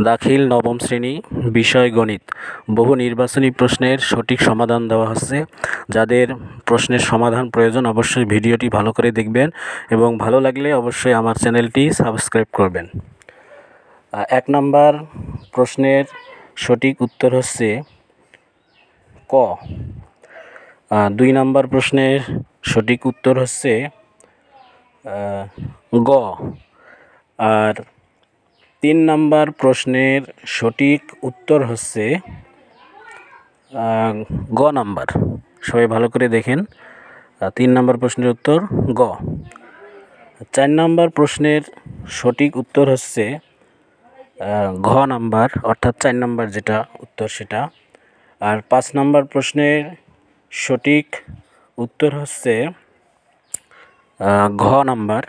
দাখিল নবম শ্রেণী, বিষয় গণিত। বহু নির্বাচনী প্রশ্নের সঠিক সমাধান দেওয়া হচ্ছে। যাদের প্রশ্নের সমাধান প্রয়োজন অবশ্যই ভিডিওটি ভালো করে দেখবেন এবং ভালো লাগলে অবশ্যই আমার চ্যানেলটি সাবস্ক্রাইব করবেন। 1 নম্বর প্রশ্নের সঠিক উত্তর হচ্ছে ক। 2 নম্বর প্রশ্নের সঠিক উত্তর হচ্ছে গ। আর 3 নম্বর প্রশ্নের সঠিক উত্তর হচ্ছে গ নাম্বার। সবাই ভালো করে দেখেন। 3 নম্বর প্রশ্নের উত্তর গ। 4 নম্বর প্রশ্নের সঠিক উত্তর হচ্ছে ঘ নাম্বার, অর্থাৎ 4 নম্বর যেটা উত্তর সেটা। আর 5 নম্বর প্রশ্নের সঠিক উত্তর হচ্ছে ঘ নাম্বার।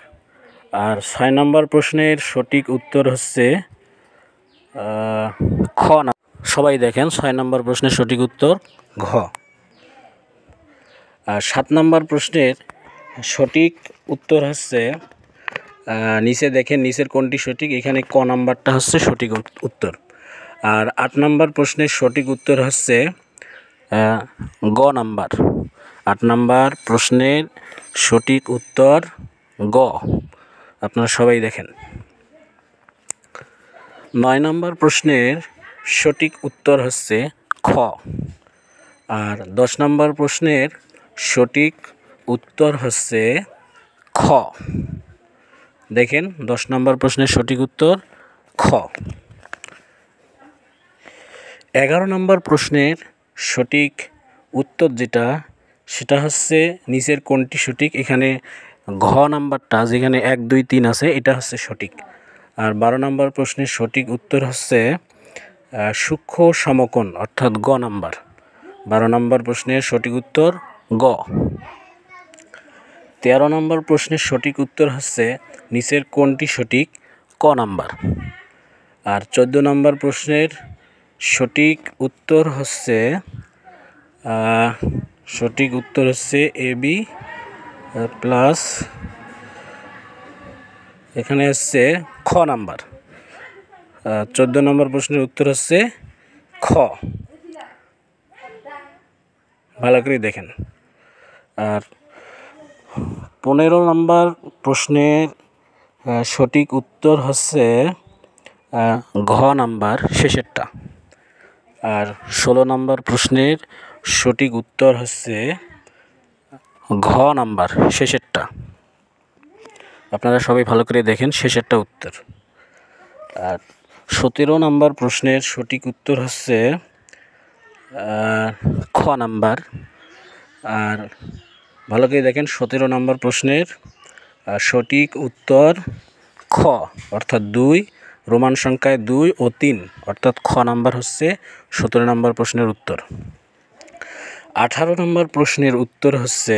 আর 6 নম্বর প্রশ্নের সঠিক উত্তর হচ্ছে খ নাম্বার। সবাই দেখেন, 6 নম্বর প্রশ্নের সঠিক উত্তর ঘ। আর 7 নম্বর প্রশ্নের সঠিক উত্তর হচ্ছে নিচে দেখেন, নিচের কোনটি সঠিক, এখানে ক নাম্বারটা হচ্ছে সঠিক উত্তর। আর 8 নম্বর প্রশ্নের সঠিক উত্তর হচ্ছে গ নাম্বার। 8 নম্বর প্রশ্নের সঠিক উত্তর গ। আপনারা সবাই দেখেন। 9 নম্বর প্রশ্নের সঠিক উত্তর হচ্ছে খ। আর 10 নম্বর প্রশ্নের সঠিক উত্তর হচ্ছে খ। দেখেন, 10 নম্বর প্রশ্নের সঠিক উত্তর খ। 11 নম্বর প্রশ্নের সঠিক উত্তর যেটা, সেটা হচ্ছে নিচের কোনটি সঠিক, এখানে ঘ নাম্বারটা যেখানে 1 2 3 আছে এটা হচ্ছে সঠিক। আর 12 নম্বর প্রশ্নের সঠিক উত্তর হচ্ছে সূক্ষ্ম সমকোণ, অর্থাৎ গ নাম্বার। 12 নম্বর প্রশ্নের সঠিক উত্তর গ। 13 নম্বর প্রশ্নের সঠিক উত্তর হচ্ছে নিচের কোনটি সঠিক, ক নাম্বার। আর 14 নম্বর প্রশ্নের সঠিক উত্তর হচ্ছে এ বি প্লাস, এখানে হচ্ছে খ নাম্বার। 14 নম্বর প্রশ্নের উত্তর হচ্ছে খ। ভালো করে দেখেন। আর 15 নম্বর প্রশ্নের সঠিক উত্তর হচ্ছে ঘ নাম্বার, শেষেরটা। আর 16 নম্বর প্রশ্নের সঠিক উত্তর হচ্ছে ঘ নাম্বার, শেষেরটা। আপনারা সবাই ভালো করে দেখেন, শেষেরটা উত্তর। আর 17 নম্বর প্রশ্নের সঠিক উত্তর হচ্ছে খ নাম্বার। আর ভালো করে দেখেন, 17 নম্বর প্রশ্নের সঠিক উত্তর খ, অর্থাৎ 2, রোমান সংখ্যায় 2 ও 3, অর্থাৎ খ নাম্বার হচ্ছে 17 নম্বর প্রশ্নের উত্তর। 18 নম্বর প্রশ্নের উত্তর হচ্ছে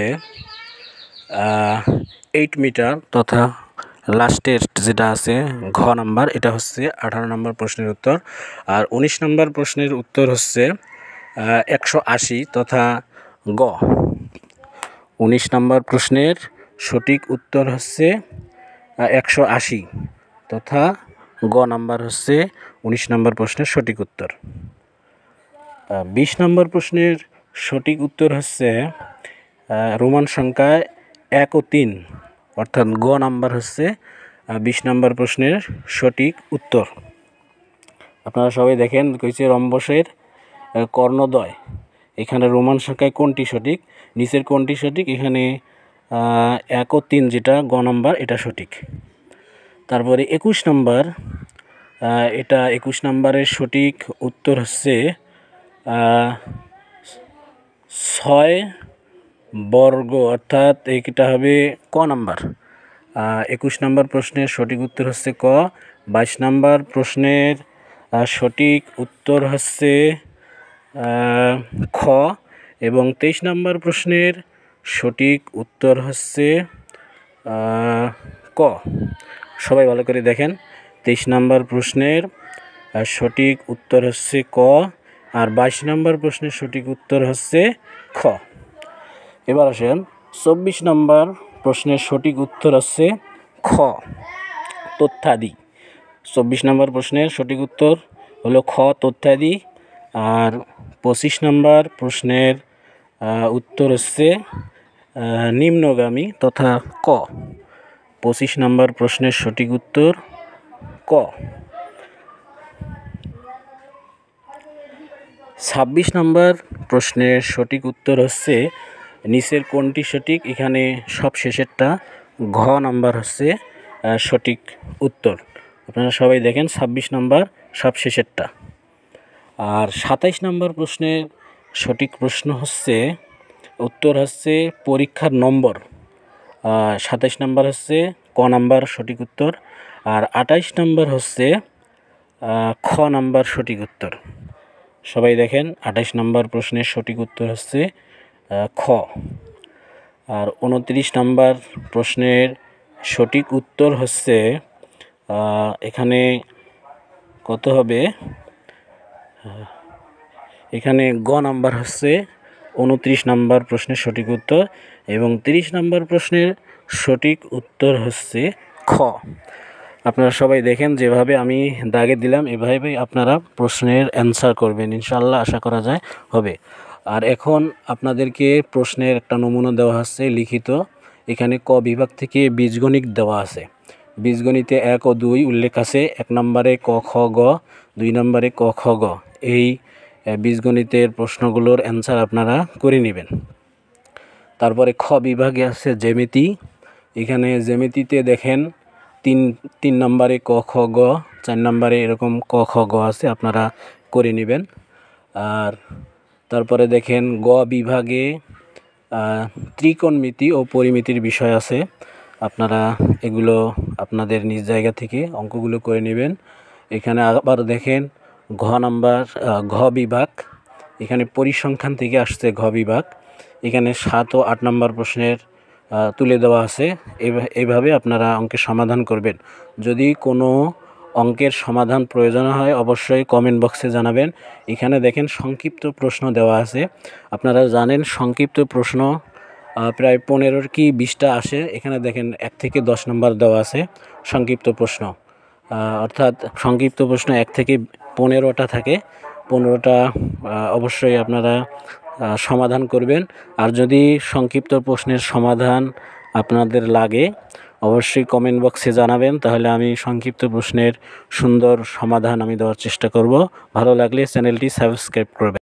8 মিটার, তথা লাস্টের যেটা আছে ঘ নাম্বার, এটা হচ্ছে 18 নম্বর প্রশ্নের উত্তর। আর 19 নম্বর প্রশ্নের উত্তর হচ্ছে 180, তথা গ। 19 নম্বর প্রশ্নের সঠিক উত্তর হচ্ছে 180, তথা গ নাম্বার হচ্ছে 19 নম্বর প্রশ্নের সঠিক উত্তর। 20 নম্বর প্রশ্নের সঠিক উত্তর হচ্ছে রোমান সংখ্যায় 1 ও 3, অর্থাৎ গ নাম্বার হচ্ছে 20 নম্বর প্রশ্নের সঠিক উত্তর। আপনারা সবাই দেখেন, কইছে রম্বসের কর্ণদ্বয়, এখানে রোমান সংখ্যায় কোনটি সঠিক, নিচের কোনটি সঠিক, এখানে 1 ও 3 যেটা গ নাম্বার এটা সঠিক। তারপরে 21 নম্বর, এটা 21 নম্বরের সঠিক উত্তর হচ্ছে 6 বর্গ, অর্থাৎ এটা হবে ক নাম্বার। 21 নম্বর প্রশ্নের সঠিক উত্তর হচ্ছে ক। 22 নম্বর প্রশ্নের সঠিক উত্তর হচ্ছে খ। এবং 23 নম্বর প্রশ্নের সঠিক উত্তর হচ্ছে ক। সবাই ভালো করে দেখেন, 23 নম্বর প্রশ্নের সঠিক উত্তর হচ্ছে ক। আর 22 নম্বর প্রশ্নের সঠিক উত্তর হচ্ছে খ। এবার আসেন 24 নম্বর প্রশ্নের সঠিক উত্তর হচ্ছে খ, তথ্যাদি। 24 নম্বর প্রশ্নের সঠিক উত্তর হলো খ তথ্যাদি। আর 25 নম্বর প্রশ্নের উত্তর হচ্ছে নিম্নগামী তথা ক। 25 নম্বর প্রশ্নের সঠিক উত্তর ক। 26 নম্বর প্রশ্নের সঠিক উত্তর হচ্ছে নিচের কোনটি সঠিক। এখানে সব শেষেরটা ঘ নাম্বার হচ্ছে সঠিক উত্তর। আপনারা সবাই দেখেন 26 নম্বর সব শেষেরটা। আর 27 নম্বর প্রশ্নের সঠিক প্রশ্ন হচ্ছে উত্তর হচ্ছে পরীক্ষার নম্বর। 27 নম্বর হচ্ছে ক নাম্বার সঠিক উত্তর। আর 28 নম্বর হচ্ছে খ নাম্বার সঠিক উত্তর। সবাই দেখেন 28 নম্বর প্রশ্নের সঠিক উত্তর হচ্ছে খ। আর 29 নম্বর প্রশ্নের সঠিক উত্তর হচ্ছে এখানে কত হবে, এখানে গ নাম্বার হচ্ছে 29 নম্বর প্রশ্নের সঠিক উত্তর এবং 30 নম্বর প্রশ্নের সঠিক উত্তর হচ্ছে খ। আপনারা সবাই দেখেন যেভাবে আমি দাগে দিলাম এভাবেই আপনারা প্রশ্নের অ্যান্সার করবেন, ইনশাআল্লাহ আশা করা যায় হবে। আর এখন আপনাদেরকে প্রশ্নের একটা নমুনা দেওয়া হচ্ছে লিখিত। এখানে ক বিভাগ থেকে বীজগণিত দেওয়া আছে। বীজগণিতে 1 ও 2 উল্লেখ আছে। 1 নম্বরে ক খ গ, 2 নম্বরে ক খ গ। এই বীজগণিতের প্রশ্নগুলোর অ্যান্সার আপনারা করে নেবেন। তারপরে খ বিভাগে আছে জ্যামিতি। এখানে জ্যামিতিতে দেখেন 3 নম্বরে ক খ গ, 4 নম্বরে এরকম ক খ গ আছে, আপনারা করে নেবেন। আর তারপরে দেখেন গ বিভাগে ত্রিকোণমিতি ও পরিমিতির বিষয় আছে। আপনারা এগুলো আপনাদের নিজ জায়গা থেকে অঙ্কগুলো করে নেবেন। এখানে আবার দেখেন ঘ নাম্বার ঘ বিভাগ, এখানে পরিসংখ্যান থেকে আসছে ঘ বিভাগ। এখানে 7 ও 8 নম্বর প্রশ্নের তুলে দেওয়া আছে। এইভাবে আপনারা অঙ্কের সমাধান করবেন। যদি কোনো অঙ্কের সমাধান প্রয়োজন হয় অবশ্যই কমেন্ট বক্সে জানাবেন। এখানে দেখেন সংক্ষিপ্ত প্রশ্ন দেওয়া আছে। আপনারা জানেন সংক্ষিপ্ত প্রশ্ন প্রায় 15 কি 20টা আসে। এখানে দেখেন 1 থেকে 10 নম্বর দেওয়া আছে সংক্ষিপ্ত প্রশ্ন, অর্থাৎ সংক্ষিপ্ত প্রশ্ন 1 থেকে 15টা থাকে। 15টা অবশ্যই আপনারা সমাধান করবেন। আর যদি সংক্ষিপ্ত প্রশ্নের সমাধান আপনাদের লাগে অবশ্যই কমেন্ট বক্সে জানাবেন, তাহলে আমি সংক্ষিপ্ত প্রশ্নের সুন্দর সমাধান আমি দেওয়ার চেষ্টা করব। ভালো লাগলে চ্যানেলটি সাবস্ক্রাইব করবেন।